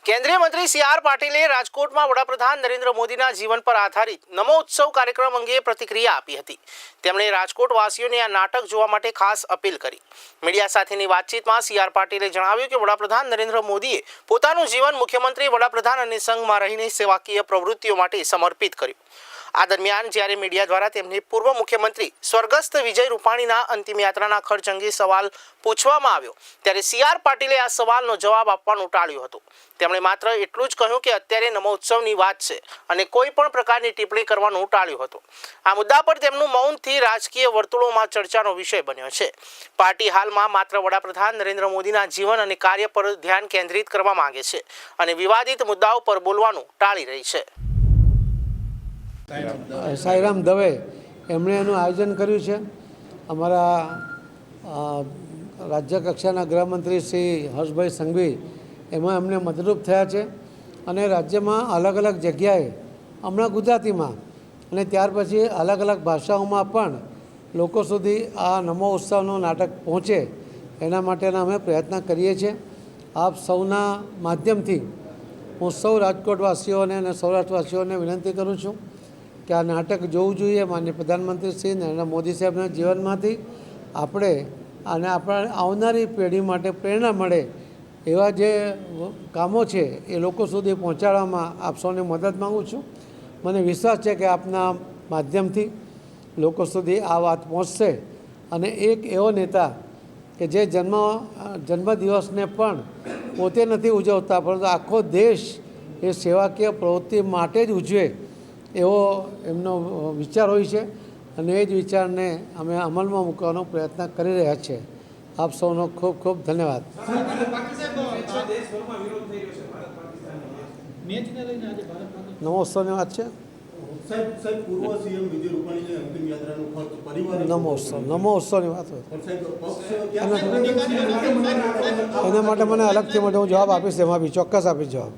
કેન્દ્રીય મંત્રી સી.આર. પાટીલે રાજકોટમાં વડાપ્રધાન નરેન્દ્ર મોદીના જીવન પર આધારિત નમો ઉત્સવ કાર્યક્રમ અંગે પ્રતિક્રિયા આપી હતી। તેમણે રાજકોટવાસીઓને આ નાટક જોવા માટે ખાસ અપીલ કરી। મીડિયા સાથેની વાતચીતમાં સી.આર. પાટીલે જણાવ્યું કે વડાપ્રધાન નરેન્દ્ર મોદીએ પોતાનું જીવન મુખ્યમંત્રી, વડાપ્રધાન અને સંઘમાં રહીને સેવાકીય પ્રવૃત્તિઓ માટે સમર્પિત કર્યું। આ દરમિયાન જ્યારે મીડિયા દ્વારા તેમને પૂર્વ મુખ્યમંત્રી સ્વર્ગસ્થ વિજય રૂપાણીના અંતિમ યાત્રાના ખર્ચ અંગે સવાલ પૂછવામાં આવ્યો ત્યારે સી.આર. પાટીલે આ સવાલનો જવાબ આપવાનું ટાળ્યું હતું। તેમણે માત્ર એટલું જ કહ્યું કે અત્યારે નમોત્સવની વાત છે અને કોઈ પણ પ્રકારની ટિપ્પણી કરવાનું ટાળ્યું હતું। આ મુદ્દા પર તેમનું મૌનથી રાજકીય વર્તુળોમાં ચર્ચાનો વિષય બન્યો છે। પાર્ટી હાલમાં માત્ર વડાપ્રધાન નરેન્દ્ર મોદીના જીવન અને કાર્ય પર ધ્યાન કેન્દ્રિત કરવા માંગે છે અને વિવાદિત મુદ્દાઓ પર બોલવાનું ટાળી રહી છે। સાઈરામ દવે એમણે એનું આયોજન કર્યું છે। અમારા રાજ્ય કક્ષાના ગૃહમંત્રી શ્રી હર્ષભાઈ સંઘવી એમાં એમને મદદરૂપ થયા છે અને રાજ્યમાં અલગ અલગ જગ્યાએ હમણાં ગુજરાતીમાં અને ત્યાર પછી અલગ અલગ ભાષાઓમાં પણ લોકો સુધી આ નમો ઉત્સવનું નાટક પહોંચે એના માટેના અમે પ્રયત્ન કરીએ છીએ। આપ સૌના માધ્યમથી હું સૌ રાજકોટવાસીઓને અને સૌરાષ્ટ્રવાસીઓને વિનંતી કરું છું કે આ નાટક જોવું જોઈએ। માનનીય પ્રધાનમંત્રી શ્રી નરેન્દ્ર મોદી સાહેબના જીવનમાંથી આપણે અને આપણા આવનારી પેઢી માટે પ્રેરણા મળે એવા જે કામો છે એ લોકો સુધી પહોંચાડવામાં આપ સૌની મદદ માગું છું। મને વિશ્વાસ છે કે આપના માધ્યમથી લોકો સુધી આ વાત પહોંચશે અને એક એવો નેતા કે જે જન્મદિવસને પણ પોતે નથી ઉજવતા પરંતુ આખો દેશ એ સેવાકીય પ્રવૃત્તિ માટે જ ઉજવે એવો એમનો વિચાર હોય છે અને એ જ વિચારને અમે અમલમાં મૂકવાનો પ્રયત્ન કરી રહ્યા છીએ। આપ સૌનો ખૂબ ખૂબ ધન્યવાદ। નમો ઉત્સવની વાત છે। નમો ઉત્સવની વાત હોય એના માટે મને અલગથી માટે હું જવાબ આપીશ, એમાં બી ચોક્કસ આપીશ જવાબ।